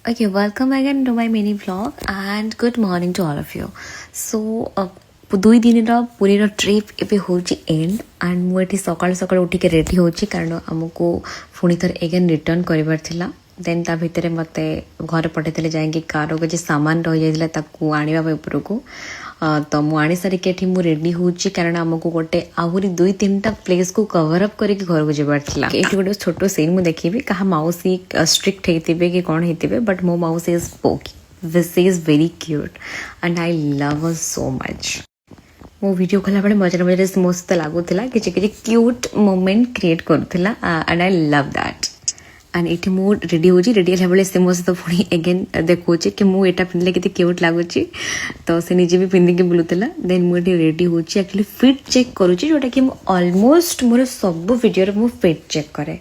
Okay, welcome again to my mini vlog and good morning to all of you. So, ଦୁଇ ଦିନର ପୁରୀର trip ଏବେ ହେଉଛି and and ମୁଁ ଏଠି ସକାଳୁ ସକାଳୁ ଉଠିକି ରେଡ଼ି ହେଉଛି କାରଣ ଆମକୁ ପୁଣି ଥରେ ଏଗେନ୍ ରିଟର୍ନ କରିବାର ଥିଲା। ଦେନ୍ ତା ଭିତରେ ମୋତେ ଘରେ ପଠାଇଥିଲେ ଯାଇକି କାର କିଛି ସାମାନ ରହିଯାଇଥିଲା ତାକୁ ଆଣିବା ପାଇଁ ଉପରକୁ। ତ ମୁଁ ଆଣି ସାରିକି ଏଠି ମୁଁ ରେଡ଼ି ହେଉଛି କାରଣ ଆମକୁ ଗୋଟେ ଆହୁରି 2-3ଟା ପ୍ଲେସ୍କୁ କଭର ଅପ୍ କରିକି ଘରକୁ ଯିବାର ଥିଲା। ଏଠି ଗୋଟେ ଛୋଟ ସିନ୍ ମୁଁ ଦେଖିବି କାହା ମାଉସୀ ଷ୍ଟ୍ରିକ୍ଟ ହେଇଥିବେ କି କ'ଣ ହେଇଥିବେ ବଟ୍ ମୋ ମାଉସୀ is ସ୍ପୋକି। She is very cute and I love her so much. ମୋ ଭିଡ଼ିଓ କଲାବେଳେ ମଝିରେ ମଝିରେ ମୋ ସହିତ ଲାଗୁଥିଲା କିଛି କିଛି କ୍ୟୁଟ୍ ମୋମେଣ୍ଟ କ୍ରିଏଟ୍ କରୁଥିଲା and I love that. And ଏଠି ମୁଁ ରେଡ଼ି ହେଉଛି ରେଡ଼ି ହେଲା ବେଳେ ସେ ମୋ ସହିତ ପୁଣି ଏଗେନ୍ ଦେଖାଉଛି କି ମୁଁ ଏଇଟା ପିନ୍ଧିଲେ କେତେ କ୍ୟୁଟ୍ ଲାଗୁଛି ତ ସେ ନିଜେ ବି ପିନ୍ଧିକି ବୁଲୁଥିଲା। ଦେନ୍ ମୁଁ ଏଠି ରେଡ଼ି ହେଉଛି ଆକ୍ଚୁଆଲି ଫିଟ୍ ଚେକ୍ କରୁଛି ଯେଉଁଟାକି ମୁଁ ଅଲମୋଷ୍ଟ ମୋର ସବୁ ଭିଡ଼ିଓରେ ମୁଁ ଫିଟ୍ ଚେକ୍ କରେ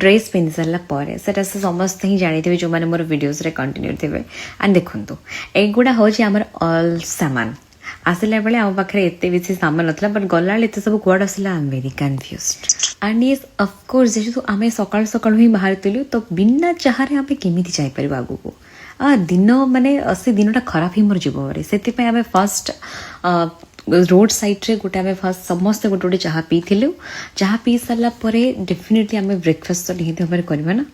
ଡ୍ରେସ୍ ପିନ୍ଧି ସାରିଲା ପରେ। ସେଟା ସେ ସମସ୍ତେ ହିଁ ଜାଣିଥିବେ ଯେଉଁମାନେ ମୋର ଭିଡ଼ିଓଜରେ କଣ୍ଟିନ୍ୟୁ ଥିବେ। ଆଣ୍ଡ ଦେଖନ୍ତୁ ଏଇଗୁଡ଼ା ହେଉଛି ଆମର ଅଲ୍ ସାମାନ। ଆସିଲା ବେଳେ ଆମ ପାଖରେ ଏତେ ବେଶୀ ସାମାନ ନଥିଲା ବଟ୍ ଗଲାବେଳେ ଏତେ ସବୁ କୁଆଡ଼େ ଆସିଲା I am very confused. And yes of course ଯେହେତୁ ଆମେ ସକାଳୁ ସକାଳୁ ହିଁ ବାହାରିଥିଲୁ ତ ବିନା ଚାହାରେ ଆମେ କେମିତି ଯାଇପାରିବୁ ଆଗକୁ। ଦିନ ମାନେ ସେ ଦିନଟା ଖରାପ ହିଁ ମୋର ଯିବ ପରେ। ସେଥିପାଇଁ ଆମେ ଫାର୍ଷ୍ଟ ରୋଡ଼ ସାଇଡ଼୍ରେ ଗୋଟେ ଆମେ ଫାର୍ଷ୍ଟ ସମସ୍ତେ ଗୋଟେ ଗୋଟେ ଚାହା ପିଇଥିଲୁ। ଚାହା ପିଇ ସାରିଲା ପରେ ଡେଫିନେଟଲି ଆମେ ବ୍ରେକଫାଷ୍ଟ ତ ନିହାତି ଭାବରେ କରିବା ନା।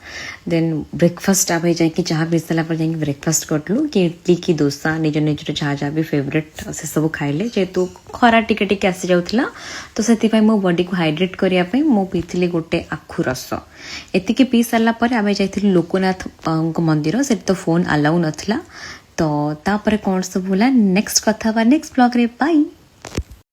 ଦେନ୍ ବ୍ରେକଫାଷ୍ଟ ଆମେ ଯାଇକି ଚାହା ପିଇ ସାରିଲା ପରେ ଯାଇକି ବ୍ରେକଫାଷ୍ଟ କରିଲୁ କି ଇଡଲି କି ଦୋସା ନିଜ ନିଜର ଯାହା ଯାହା ବି ଫେଭରେଟ୍ ସେସବୁ ଖାଇଲେ। ଯେହେତୁ ଖରା ଟିକେ ଟିକେ ଆସିଯାଉଥିଲା ତ ସେଥିପାଇଁ ମୋ ବଡ଼ିକୁ ହାଇଡ୍ରେଟ୍ କରିବା ପାଇଁ ମୁଁ ପିଇଥିଲି ଗୋଟେ ଆଖୁ ରସ। ଏତିକି ପିଇ ସାରିଲା ପରେ ଆମେ ଯାଇଥିଲୁ ଲୋକନାଥଙ୍କ ମନ୍ଦିର। ସେଠି ତ ଫୋନ୍ ଆଲାଉ ନଥିଲା। ତ ତାପରେ କ'ଣ ସବୁ ହେଲା ନେକ୍ସଟ କଥା ହେବା ନେକ୍ସଟ ବ୍ଲଗ୍ରେ। ବାଇ।